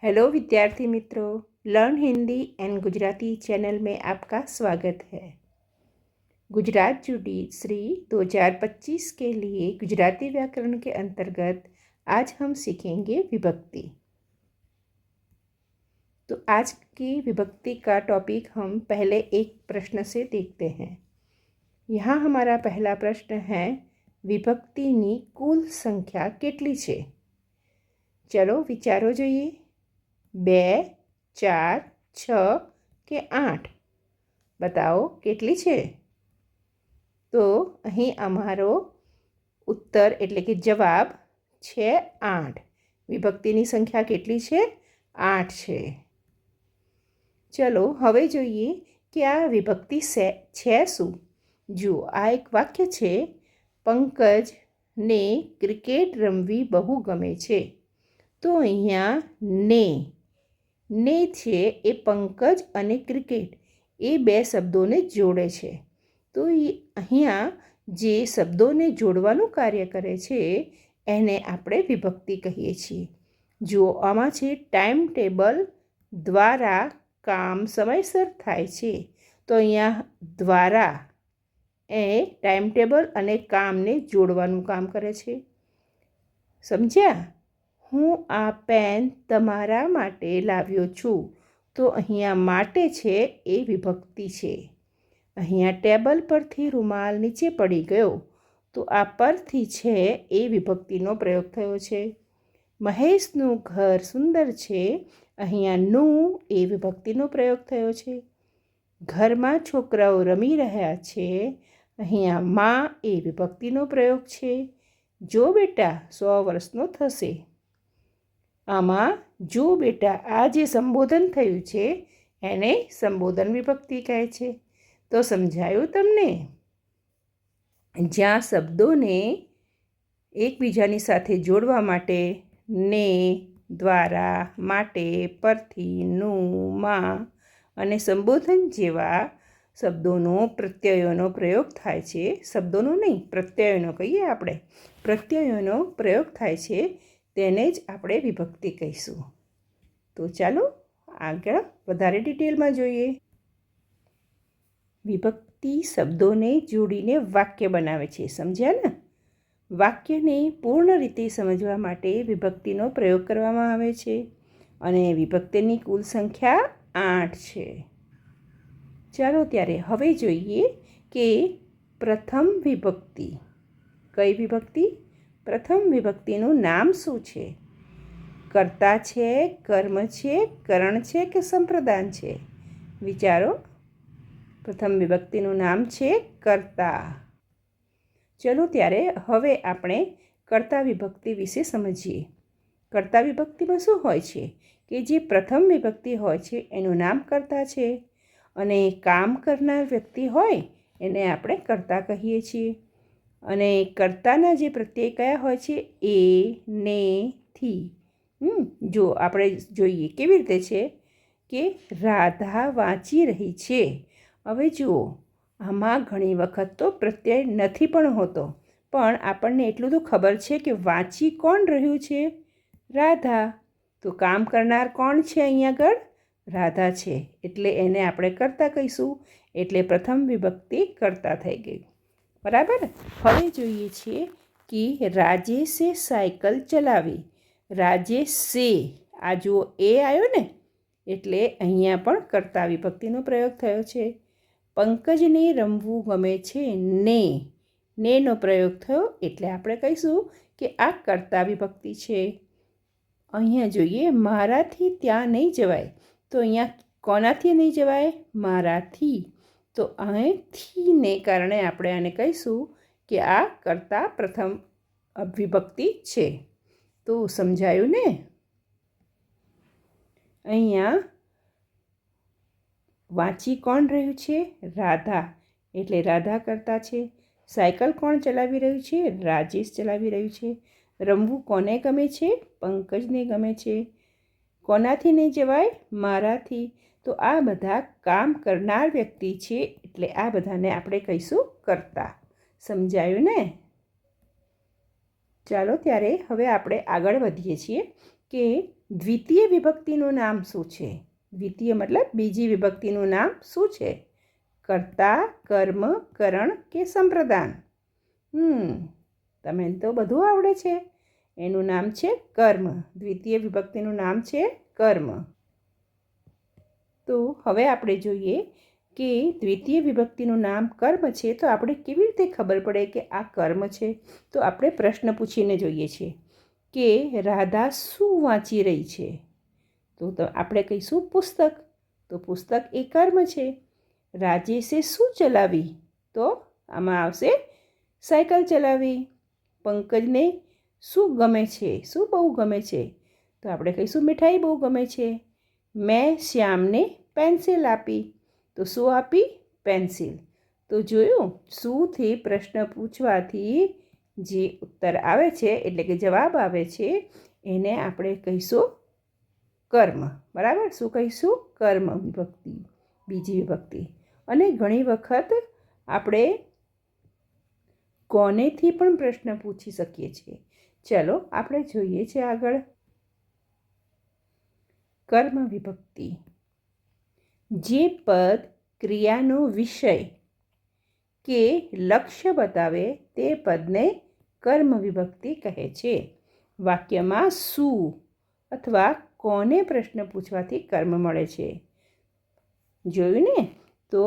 Hello विद्यार्थी मित्रों, learn Hindi and Gujarati channel में आपका स्वागत है। गुजरात जुडी श्री 2025 के लिए गुजराती व्याकरण के अंतर्गत आज हम सीखेंगे विभक्ति। तो आज की विभक्ति का टॉपिक हम पहले एक प्रश्न से देखते हैं। यहाँ हमारा पहला प्रश्न है, विभक्तिनी कुल संख्या કેટલી છે? चलो विचारो જોઈએ। 2, 4, 6 કે 8? बताओ કેટલી છે? તો અહીં અમારો ઉત્તર એટલે કે જવાબ છે 8। વિભક્તિની સંખ્યા કેટલી છે? 8 છે। ચલો હવે જોઈએ કે આ વિભક્તિ છે શું। જુઓ, આ એક વાક્ય છે, પંકજને ક્રિકેટ રમવી બહુ ગમે છે। તો અહીંયા ને છે એ પંકજ અને ક્રિકેટ એ બે શબ્દોને જોડે છે। તો અહીંયા જે શબ્દોને જોડવાનું કાર્ય કરે છે એને આપણે વિભક્તિ કહીએ છીએ। જુઓ, આમાં છે ટાઈમ ટેબલ દ્વારા કામ સમયસર થાય છે। તો અહીંયા દ્વારા એ ટાઈમ ટેબલ અને કામને જોડવાનું કામ કરે છે। સમજ્યા? હું આ પેન તમારા માટે લાવ્યો છું। તો અહીંયા માટે છે એ વિભક્તિ છે। અહીંયા ટેબલ પરથી રૂમાલ નીચે પડી ગયો। તો આ પરથી છે એ વિભક્તિનો પ્રયોગ થયો છે। મહેશનું ઘર સુંદર છે। અહીંયા નું એ વિભક્તિનો પ્રયોગ થયો છે। ઘરમાં છોકરાઓ રમી રહ્યા છે। અહીંયા માં એ વિભક્તિનો પ્રયોગ છે। જો બેટા 100 વર્ષનો થશે। આમાં જો બેટા આ જે સંબોધન થયું છે એને સંબોધન વિભક્તિ કહે છે। તો સમજાયું તમને? જ્યાં શબ્દોને એકબીજાની સાથે જોડવા માટે ને, દ્વારા, માટે, પરથી, નું, માં અને સંબોધન જેવા શબ્દોનો પ્રત્યયોનો પ્રયોગ થાય છે। શબ્દોનો નહીં, પ્રત્યયોનો કહીએ આપણે। પ્રત્યયોનો પ્રયોગ થાય છે તેને જ આપણે વિભક્તિ કહીશું। તો ચાલો આગળ વધારે ડિટેલમાં જોઈએ। વિભક્તિ શબ્દોને જોડીને વાક્ય બનાવે છે। સમજ્યા ને? વાક્યને પૂર્ણ રીતે સમજવા માટે વિભક્તિનો પ્રયોગ કરવામાં આવે છે અને વિભક્તિની કુલ સંખ્યા 8 છે। ચાલો ત્યારે હવે જોઈએ કે પ્રથમ વિભક્તિ કઈ વિભક્તિ? પ્રથમ વિભક્તિનું નામ શું છે? કર્તા છે, કર્મ છે, કરણ છે કે સંપ્રદાન છે? વિચારો। પ્રથમ વિભક્તિનું નામ છે કર્તા। ચલો ત્યારે હવે આપણે કર્તા વિભક્તિ વિશે સમજીએ। કર્તા વિભક્તિમાં શું હોય છે કે જે પ્રથમ વિભક્તિ હોય છે એનું નામ કર્તા છે અને કામ કરનાર વ્યક્તિ હોય એને આપણે કર્તા કહીએ છીએ। અને કર્તાના જે પ્રત્યય કયા હોય છે? એ, ને, થી। જો આપણે જોઈએ કેવી રીતે છે કે રાધા વાંચી રહી છે। હવે જુઓ, આમાં ઘણી વખત તો પ્રત્યય નથી પણ હોતો, પણ આપણને એટલું તો ખબર છે કે વાંચી કોણ રહ્યું છે? રાધા। તો કામ કરનાર કોણ છે અહીંયા આગળ? રાધા છે, એટલે એને આપણે કર્તા કહીશું। એટલે પ્રથમ વિભક્તિ કર્તા થઈ ગઈ। બરાબર। હવે જોઈએ છીએ કે રાજેશે સાયકલ ચલાવી। રાજેશે, આ જુઓ એ આવ્યો ને, એટલે અહીંયા પણ કર્તા વિભક્તિનો પ્રયોગ થયો છે। પંકજને રમવું ગમે છે। નેનો પ્રયોગ થયો એટલે આપણે કહીશું કે આ કર્તા વિભક્તિ છે। અહીંયા જોઈએ, મારાથી ત્યાં નહીં જવાય। તો અહીંયા કોનાથી નહીં જવાય? મારાથી। તો અહીંથીને કારણે આપણે આને કહીશું કે આ કર્તા પ્રથમ વિભક્તિ છે। તો સમજાયું ને? અહીંયા વાંચી કોણ રહ્યું છે? રાધા, એટલે રાધા કર્તા છે। સાયકલ કોણ ચલાવી રહ્યું છે? રાજેશ ચલાવી રહ્યું છે। રમવું કોને ગમે છે? પંકજને ગમે છે। કોનાથી નહીં જવાય? મારાથી। તો આ બધા કામ કરનાર વ્યક્તિ છે, એટલે આ બધાને આપણે કહીશું કર્તા। સમજાયું ને? ચાલો ત્યારે હવે આપણે આગળ વધીએ છીએ કે દ્વિતીય વિભક્તિનું નામ શું છે? દ્વિતીય મતલબ બીજી વિભક્તિનું નામ શું છે? કર્તા, કર્મ, કરણ કે સંપ્રદાન? તમે તો બધું આવડે છે. એનું નામ છે કર્મ. દ્વિતીય વિભક્તિનું નામ છે કર્મ. તો હવે આપણે જોઈએ કે દ્વિતીય વિભક્તિનું નામ કર્મ છે, તો આપણે કેવી રીતે ખબર પડે કે આ કર્મ છે? તો આપણે પ્રશ્ન પૂછીને જોઈએ છીએ કે રાધા શું વાંચી રહી છે? તો આપણે કહીશું પુસ્તક. તો પુસ્તક એ કર્મ છે. રાજેશે શું ચલાવી? તો આમાં આવશે સાયકલ ચલાવી. પંકજને શું ગમે છે? શું બહુ ગમે છે? તો આપણે કહીશું મીઠાઈ બહુ ગમે છે. મેં શ્યામને પેન્સિલ આપી. તો શું આપી? પેન્સિલ. તો જોયું, શુંથી પ્રશ્ન પૂછવાથી જે ઉત્તર આવે છે એટલે કે જવાબ આવે છે એને આપણે કહીશું કર્મ. બરાબર? શું કહીશું? કર્મ વિભક્તિ, બીજી વિભક્તિ. અને ઘણી વખત આપણે કોનેથી પણ પ્રશ્ન પૂછી શકીએ છીએ. ચલો આપણે જોઈએ છે આગળ. કર્મ વિભક્તિ. જે પદ ક્રિયાનો વિષય કે લક્ષ્ય બતાવે તે પદને કર્મ વિભક્તિ કહે છે. વાક્યમાં શું અથવા કોને પ્રશ્ન પૂછવાથી કર્મ મળે છે? જોયું ને? તો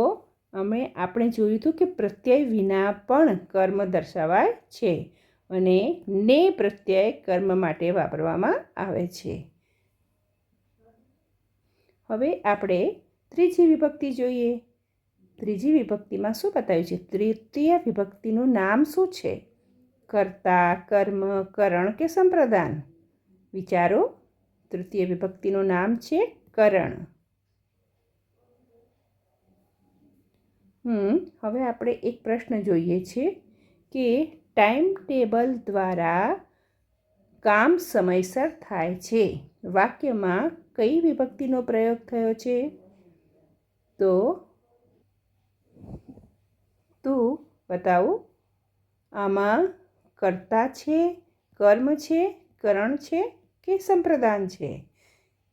આપણે જોયું હતું કે પ્રત્યય વિના પણ કર્મ દર્શાવાય છે અને ને પ્રત્યય કર્મ માટે વાપરવામાં આવે છે. હવે આપણે ત્રીજી વિભક્તિ જોઈએ. ત્રીજી વિભક્તિમાં શું બતાવ્યું છે? તૃતીય વિભક્તિનું નામ શું છે? કર્તા, કર્મ, કરણ કે સંપ્રદાન? વિચારો. તૃતીય વિભક્તિનું નામ છે કરણ. હવે આપણે એક પ્રશ્ન જોઈએ છે કે ટાઈમ ટેબલ દ્વારા કામ સમયસર થાય છે. વાક્યમાં કઈ વિભક્તિનો પ્રયોગ થયો છે? તો તું બતાવું. આમાં કર્તા છે, કર્મ છે, કરણ છે કે સંપ્રદાન છે?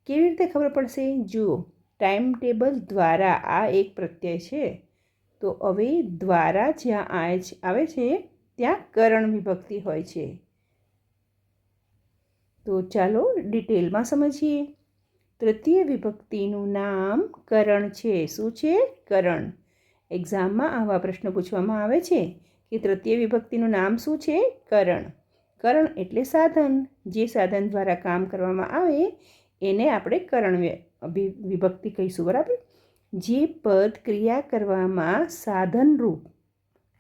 કેવી રીતે ખબર પડશે? જુઓ, ટાઈમ ટેબલ દ્વારા આ એક પ્રત્યય છે. તો હવે દ્વારા જ્યાં આવે છે ત્યાં કરણ વિભક્તિ હોય છે. તો ચાલો ડિટેલમાં સમજીએ. તૃતીય વિભક્તિનું નામ કરણ છે. શું છે? કરણ. એક્ઝામમાં આવા પ્રશ્ન પૂછવામાં આવે છે કે તૃતીય વિભક્તિનું નામ શું છે? કરણ. કરણ એટલે સાધન. જે સાધન દ્વારા કામ કરવામાં આવે એને આપણે કરણ વિભક્તિ કહીશું. બરાબર? જે પદ ક્રિયા કરવામાં સાધનરૂપ,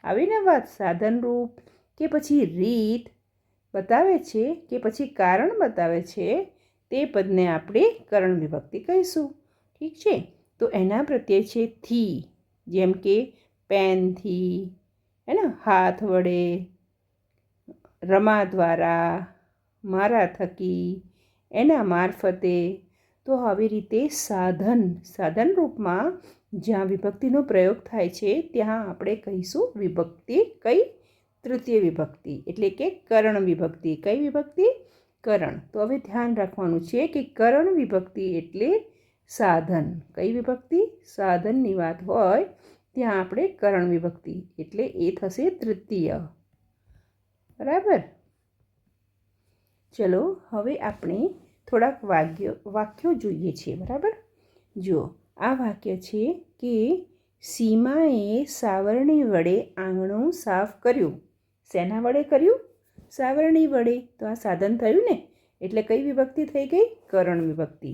આવીને વાત, સાધનરૂપ કે પછી રીત બતાવે છે કે પછી કારણ બતાવે છે તે પદને આપણે કરણ વિભક્તિ કહીશું. ઠીક છે? તો એના પ્રત્યય છે થી. જેમ કે પેનથી, હાથ વડે, રમા દ્વારા, મારા થકી, એના મારફતે. તો આવી રીતે સાધન રૂપમાં જ્યાં વિભક્તિનો પ્રયોગ થાય છે ત્યાં આપણે કહીશું વિભક્તિ કઈ? તૃતીય વિભક્તિ એટલે કે કરણ વિભક્તિ. કઈ વિભક્તિ? કરણ. તો હવે ધ્યાન રાખવાનું છે કે કરણ વિભક્તિ એટલે સાધન. કઈ વિભક્તિ? સાધનની વાત હોય ત્યાં આપણે કરણ વિભક્તિ એટલે એ થશે તૃતીય. બરાબર? ચલો હવે આપણે થોડાક વાક્યો જોઈએ છીએ. બરાબર? જુઓ, આ વાક્ય છે કે સીમાએ સાવરણી વડે આંગણું સાફ કર્યું. શેના વડે કર્યું? સાવરણી વડે. તો આ સાધન થયું ને, એટલે કઈ વિભક્તિ થઈ ગઈ? કરણ વિભક્તિ.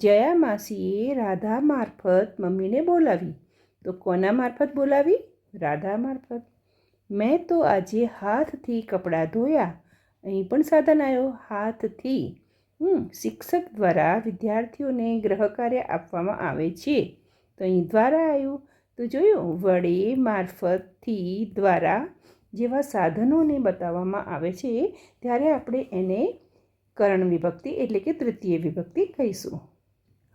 જયા માસીએ રાધા મારફત મમ્મીને બોલાવી. તો કોના મારફત બોલાવી? રાધા મારફત. મેં તો આજે હાથથી કપડાં ધોયા. અહીં પણ સાધન આવ્યો, હાથથી. શિક્ષક દ્વારા વિદ્યાર્થીઓને ગૃહકાર્ય આપવામાં આવે છે. તો અહીં દ્વારા આવ્યું. તો જોયું, વડે, મારફતથી, દ્વારા જેવા સાધનોને બતાવવામાં આવે છે ત્યારે આપણે એને કરણ વિભક્તિ એટલે કે તૃતીય વિભક્તિ કહીશું.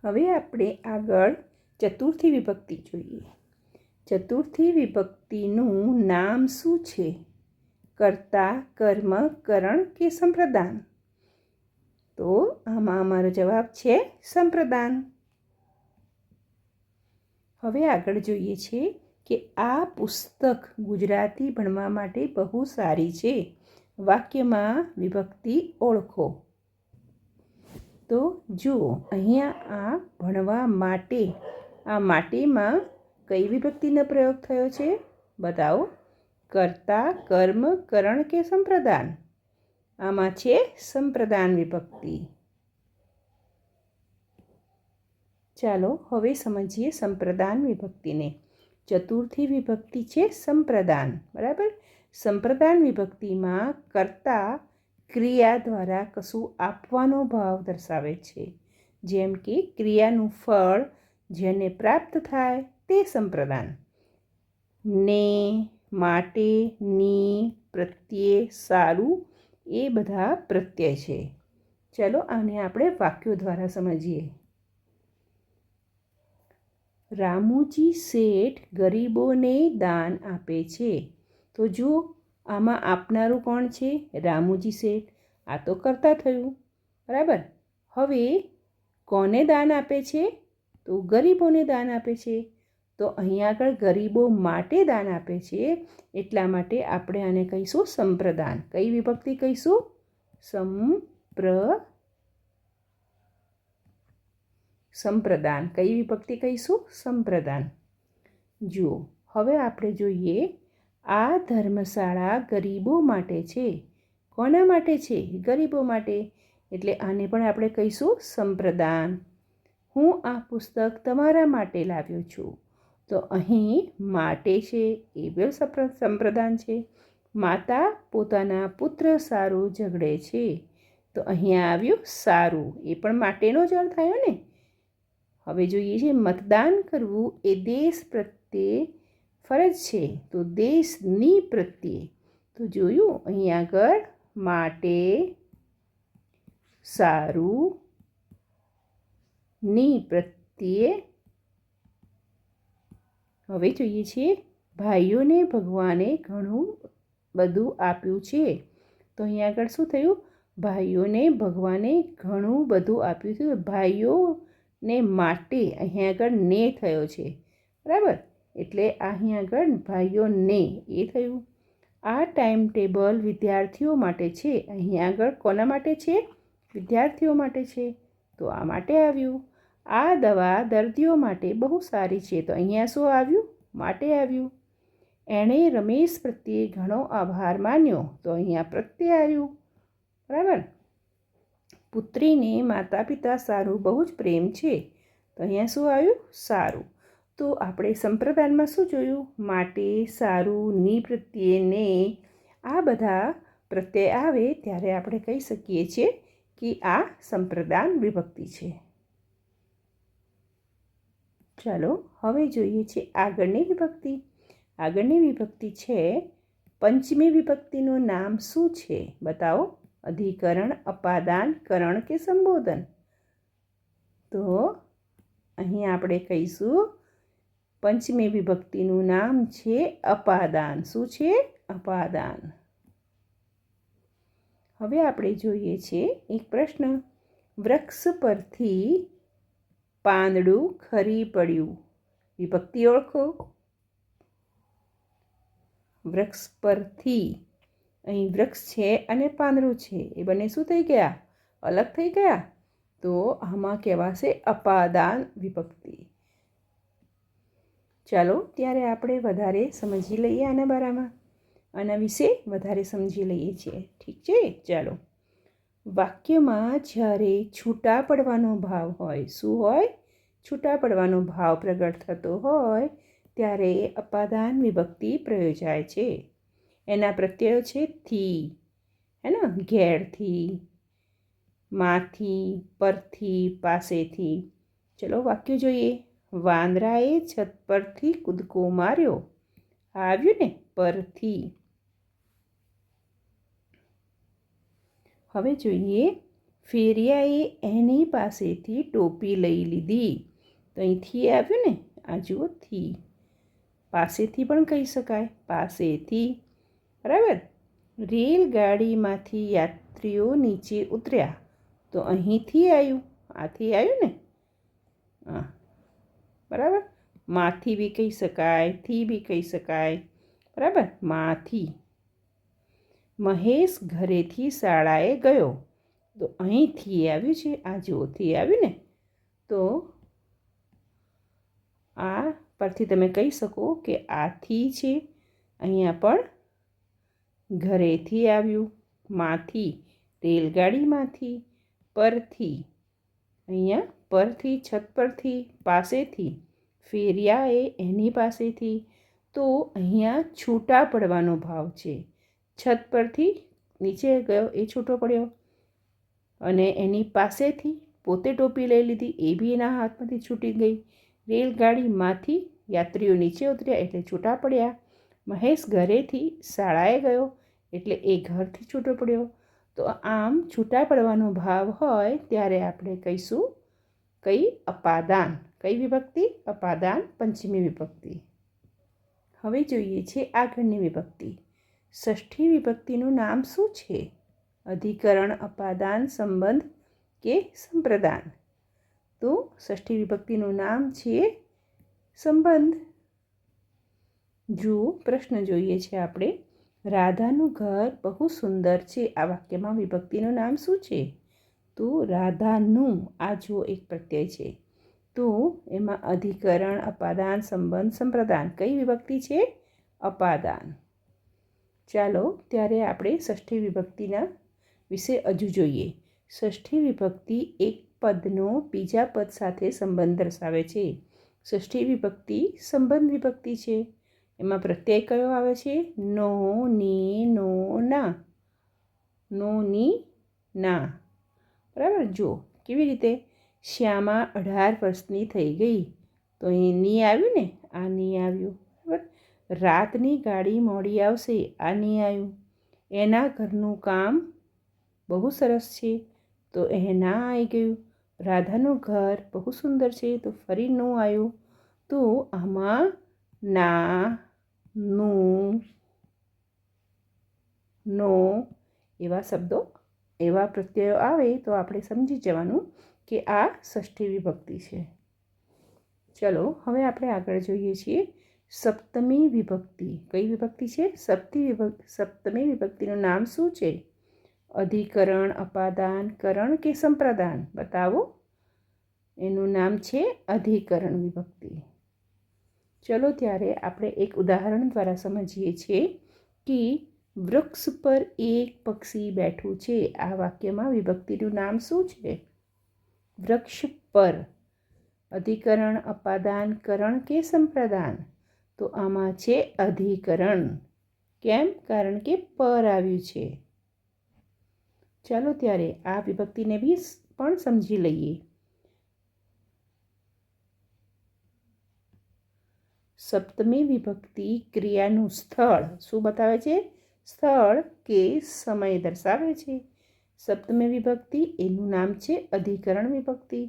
હવે આપણે આગળ ચતુર્થી વિભક્તિ જોઈએ. ચતુર્થી વિભક્તિનું નામ શું છે? કર્તા, કર્મ, કરણ કે સંપ્રદાન? તો આમાં અમારો જવાબ છે સંપ્રદાન. હવે આગળ જોઈએ છે કે આ પુસ્તક ગુજરાતી ભણવા માટે બહુ સારી છે. વાક્યમાં વિભક્તિ ઓળખો. તો જુઓ અહીંયા આ ભણવા માટે, આ માટેમાં કઈ વિભક્તિનો પ્રયોગ થયો છે બતાવો. કર્તા, કર્મ, કરણ કે સંપ્રદાન? આમાં છે સંપ્રદાન વિભક્તિ. ચાલો હવે સમજીએ સંપ્રદાન વિભક્તિને. ચતુર્થી વિભક્તિ છે સંપ્રદાન, બરાબર. સંપ્રદાન વિભક્તિમાં કર્તા ક્રિયા દ્વારા કશું આપવાનો ભાવ દર્શાવે છે. જેમ કે ક્રિયાનું ફળ જેને પ્રાપ્ત થાય તે સંપ્રદાન. ને, માટે, ની, પ્રત્યે, સારું એ બધા પ્રત્યય છે. ચલો આને આપણે વાક્યો દ્વારા સમજીએ. રામુજી શેઠ ગરીબોને દાન આપે છે. તો જુઓ આમાં આપનારું કોણ છે? રામુજી શેઠ. આ તો કર્તા થયું, બરાબર. હવે કોને દાન આપે છે? તો ગરીબોને દાન આપે છે. તો અહીંયા આગળ ગરીબો માટે દાન આપે છે, એટલા માટે આપણે આને કહીશું સંપ્રદાન. કઈ વિભક્તિ કહીશું? સંપ્રદાન. કઈ વિભક્તિ કહીશું? સંપ્રદાન. જુઓ હવે આપણે જોઈએ, આ ધર્મશાળા ગરીબો માટે છે. કોના માટે છે? ગરીબો માટે. એટલે આને પણ આપણે કહીશું સંપ્રદાન. હું આ પુસ્તક તમારા માટે લાવ્યો છું. તો અહીં માટે છે એ બી સંપ્રદાન છે. માતા પોતાના પુત્ર સારું ઝઘડે છે. તો અહીંયા આવ્યું સારું, એ પણ માટેનો જ અર્થ થયો ને. હવે જોઈએ છે મતદાન કરવું એ દેશ પ્રત્યે ફરજ છે. તો દેશની પ્રત્યે. તો જોયું અહીં આગળ માટે, સારું, ની પ્રત્યે. હવે જોઈએ છીએ ભાઈઓને ભગવાને ઘણું બધું આપ્યું છે. તો અહીંયા આગળ શું થયું? ભાઈઓને ભગવાને ઘણું બધું આપ્યું છે. ભાઈઓને માટે અહીંયા આગળ ને થયો છે, બરાબર. એટલે અહીં આગળ ભાઈઓને એ થયું. આ ટાઈમ ટેબલ વિદ્યાર્થીઓ માટે છે. અહીં આગળ કોના માટે છે? વિદ્યાર્થીઓ માટે છે. તો આ માટે આવ્યું. આ દવા દર્દીઓ માટે બહુ સારી છે. તો અહીંયા શું આવ્યું? માટે આવ્યું. એણે રમેશ પ્રત્યે ઘણો આભાર માન્યો. તો અહીંયા પ્રત્યે આવ્યું, બરાબર. પુત્રીને માતા પિતા સારું બહુ જ પ્રેમ છે. તો અહીંયા શું આવ્યું? સારું. તો આપણે સંપ્રદાનમાં શું જોયું? માટે, સારું, ની પ્રત્યે, ને આ બધા પ્રત્યય આવે ત્યારે આપણે કહી શકીએ છીએ કે આ સંપ્રદાન વિભક્તિ છે. ચાલો હવે જોઈએ છે આગળની વિભક્તિ. આગળની વિભક્તિ છે પંચમી વિભક્તિનું નામ શું છે? બતાવો. અધિકરણ, અપાદાન, કરણ કે સંબોધન? તો અહીં આપણે કહીશું પંચમી વિભક્તિનું નામ છે અપાદાન. શું છે? અપાદાન. હવે આપણે જોઈએ છે એક પ્રશ્ન. વૃક્ષ પરથી પાંદડું ખરી પડ્યું. વિભક્તિ ઓળખો. વૃક્ષ પરથી, અહીં વૃક્ષ છે અને પાંદડું છે, એ બંને શું થઈ ગયા? અલગ થઈ ગયા. તો આમાં કહેવાશે અપાદાન વિભક્તિ. ચાલો ત્યારે આપણે વધારે સમજી લઈએ આના બારામાં, આના વિશે વધારે સમજી લઈએ છીએ. ઠીક છે? ચાલો. વાક્યમાં જ્યારે છૂટા પડવાનો ભાવ હોય, શું હોય? છૂટા પડવાનો ભાવ પ્રગટ થતો હોય ત્યારે અપાદાન વિભક્તિ પ્રયોજાય છે. એના પ્રત્યયો છે થી, હે ને? ઘેરથી, માંથી, પરથી, પાસેથી. ચલો વાક્ય જોઈએ. વાંદરાએ છત પરથી કૂદકો માર્યો. આવ્યું ને? પરથી. હવે જોઈએ. ફેરિયાએ એની પાસેથી ટોપી લઈ લીધી. તો અહીંથી આવ્યું ને? આ જુઓ થી. પાસેથી પણ કહી શકાય, પાસેથી, બરાબર. રેલગાડીમાંથી યાત્રીઓ નીચે ઉતર્યા. તો તો અહીંથી આવ્યું, આથી આવ્યું ને, હા બરાબર. માંથી બી કહી શકાય, થી બી કહી શકાય, બરાબર. માંથી. મહેશ ઘરેથી શાળાએ ગયો, તો અહીંથી આવ્યું છે, આ જોથી આવ્યું ને, તો આ પરથી તમે કહી શકો કે આથી છે. અહીંયા પણ ઘરેથી આવ્યું, માંથી રેલગાડીમાંથી, પરથી અહીંયા પરથી છત પરથી, પાસેથી ફેરિયા એ એની પાસેથી. તો અહીંયા છૂટા પડવાનો ભાવ છે. છત પરથી નીચે ગયો એ છૂટો પડ્યો, અને એની પાસેથી પોતે ટોપી લઈ લીધી એ બી એના હાથમાંથી છૂટી ગઈ. રેલગાડીમાંથી યાત્રીઓ નીચે ઉતર્યા એટલે છૂટા પડ્યા. મહેશ ઘરેથી શાળાએ ગયો એટલે એ ઘરથી છૂટો પડ્યો. તો આમ છૂટા પડવાનો ભાવ હોય ત્યારે આપણે કહીશું કઈ અપાદાન. કઈ વિભક્તિ? અપાદાન, પંચમી વિભક્તિ. હવે જોઈએ છે આગળની વિભક્તિ. ષષ્ઠી વિભક્તિનું નામ શું છે? અધિકરણ, અપાદાન, સંબંધ કે સંપ્રદાન? તો ષષ્ઠી વિભક્તિનું નામ છે સંબંધ. જો પ્રશ્ન જોઈએ છે આપણે, રાધાનું ઘર બહુ સુંદર છે. આ વાક્યમાં વિભક્તિનું નામ શું છે? તો રાધાનું, આ જો એક પ્રત્યય છે, તો એમાં અધિકરણ, અપાદાન, સંબંધ, સંપ્રદાન. કઈ વિભક્તિ છે? અપાદાન. ચાલો ત્યારે આપણે ષષ્ઠી વિભક્તિના વિશે હજુ જોઈએ. ષષ્ઠી વિભક્તિ એક પદનો બીજા પદ સાથે સંબંધ દર્શાવે છે. ષષ્ઠી વિભક્તિ સંબંધ વિભક્તિ છે. એમાં પ્રત્યય કયો આવે છે? નો, ની, નો, ના. નો, ની, ના. બરાબર. જો કેવી રીતે, શ્યામા 18 વર્ષની થઈ ગઈ, તો અહીં ની આવ્યું ને, આ ની આવ્યું. બરાબર. રાતની ગાડી મોડી આવશે, આ ની આવ્યું. એના ઘરનું કામ બહુ સરસ છે, તો એના આવી ગયું. રાધાનું ઘર બહુ સુંદર છે, તો ફરી નું આવ્યું. તો આમાં ના, નું, નો એવા શબ્દો, એવા પ્રત્યયો આવે તો આપણે સમજી જવાનું કે આ ષષ્ઠી વિભક્તિ છે. ચલો હવે આપણે આગળ જોઈએ છીએ સપ્તમી વિભક્તિ. કઈ વિભક્તિ છે? સપ્તમી વિભક્તિનું નામ શું છે? અધિકરણ, અપાદાન, કરણ કે સંપ્રદાન? બતાવો. એનું નામ છે અધિકરણ વિભક્તિ. ચલો ત્યારે આપણે એક ઉદાહરણ દ્વારા સમજીએ છીએ કે વૃક્ષ પર એક પક્ષી બેઠું છે. આ વાક્યમાં વિભક્તિનું નામ શું છે? વૃક્ષ પર. અધિકરણ, અપાદાન, કરણ કે સંપ્રદાન? તો આમાં છે અધિકરણ. કેમ? કારણ કે પર આવ્યું છે. ચાલો ત્યારે આ વિભક્તિને બી પણ સમજી લઈએ. સપ્તમી વિભક્તિ ક્રિયાનું સ્થળ શું બતાવે છે? સ્થળ કે સમય દર્શાવે છે. સપ્તમી વિભક્તિ એનું નામ છે અધિકરણ વિભક્તિ.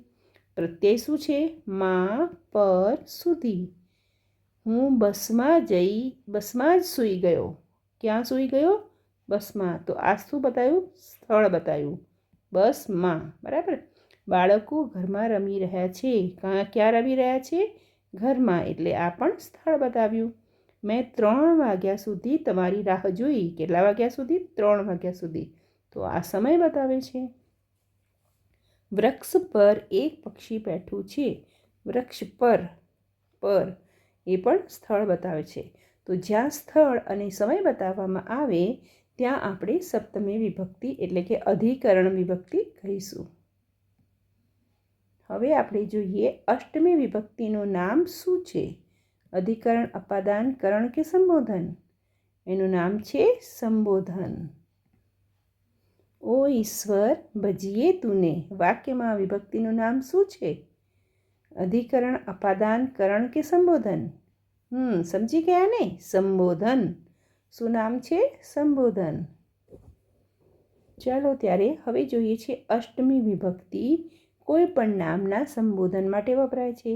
પ્રત્યય શું છે? માં, પર, સુધી. હું બસમાં જ સૂઈ ગયો. ક્યાં સૂઈ ગયો? બસમાં. તો આ શું બતાવ્યું? સ્થળ બતાવ્યું. બસમાં. બરાબર. બાળકો ઘરમાં રમી રહ્યા છે. ક્યાં રમી રહ્યા છે? ઘરમાં. એટલે આ પણ સ્થળ બતાવ્યું. મેં 3 વાગ્યા સુધી તમારી રાહ જોઈ. કેટલા વાગ્યા સુધી? 3 વાગ્યા સુધી. તો આ સમય બતાવે છે. વૃક્ષ પર એક પક્ષી બેઠું છે. વૃક્ષ પર એ પણ સ્થળ બતાવે છે. તો જ્યાં સ્થળ અને સમય બતાવવામાં આવે ત્યાં આપણે સપ્તમી વિભક્તિ એટલે કે અધિકરણ વિભક્તિ કહીશું. હવે આપણે જોઈએ અષ્ટમી વિભક્તિનું નામ શું છે? અધિકરણ, અપાદાન, કરણ કે સંબોધન? એનું નામ છે સંબોધન. ઓ ઈશ્વર ભજીએ તુને. વાક્યમાં વિભક્તિનું નામ શું છે? અધિકરણ, અપાદાન, કરણ કે સંબોધન? સમજી ગયા ને? સંબોધન. શું નામ છે? સંબોધન. ચાલો ત્યારે હવે જોઈએ છે અષ્ટમી વિભક્તિ કોઈ પણ નામના સંબોધન માટે વપરાય છે.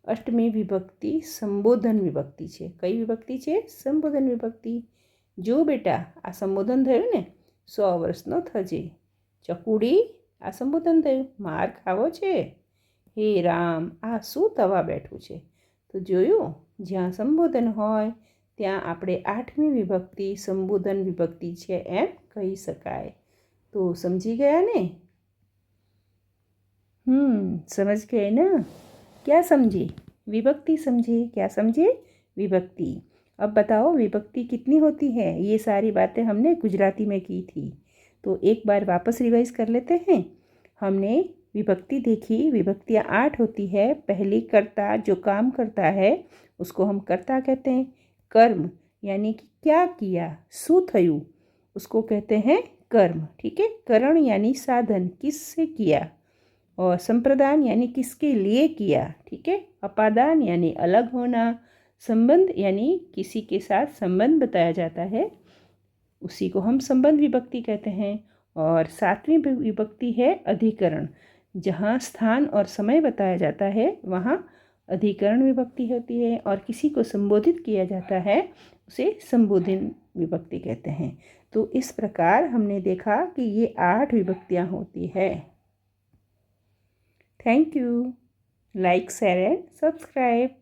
અષ્ટમી વિભક્તિ સંબોધન વિભક્તિ છે. કઈ વિભક્તિ છે? સંબોધન વિભક્તિ. જો બેટા આ સંબોધન થયું ને, 100 વર્ષનો થજે. ચકુડી આ સંબોધન થયું. માર ખાવો છે? હે રામ, આ શું થવા બેઠું છે? તો જોયું, જ્યાં સંબોધન હોય ત્યાં આપણે 8મી વિભક્તિ સંબોધન વિભક્તિ છે એમ કહી શકાય. તો સમજી ગયા ને? समझ गए ना? क्या समझे? विभक्ति समझे? क्या समझे? विभक्ति. अब बताओ विभक्ति कितनी होती है? ये सारी बातें हमने गुजराती में की थी, तो एक बार वापस रिवाइज कर लेते हैं. हमने विभक्ति देखी, विभक्तियाँ 8 होती है. पहली कर्ता, जो काम करता है उसको हम कर्ता कहते हैं. कर्म यानी कि क्या किया, शू थयु, उसको कहते हैं कर्म. ठीक है. करण यानी साधन, किससे किया. और संप्रदान यानी किसके लिए किया. ठीक है. अपादान यानी अलग होना. संबंध यानी किसी के साथ संबंध बताया जाता है, उसी को हम संबंध विभक्ति कहते हैं. और 7वीं विभक्ति है अधिकरण. जहाँ स्थान और समय बताया जाता है वहाँ अधिकरण विभक्ति होती है. और किसी को संबोधित किया जाता है उसे संबोधन विभक्ति कहते हैं. तो इस प्रकार हमने देखा कि ये 8 विभक्तियाँ होती है. Thank you. Like, share and subscribe.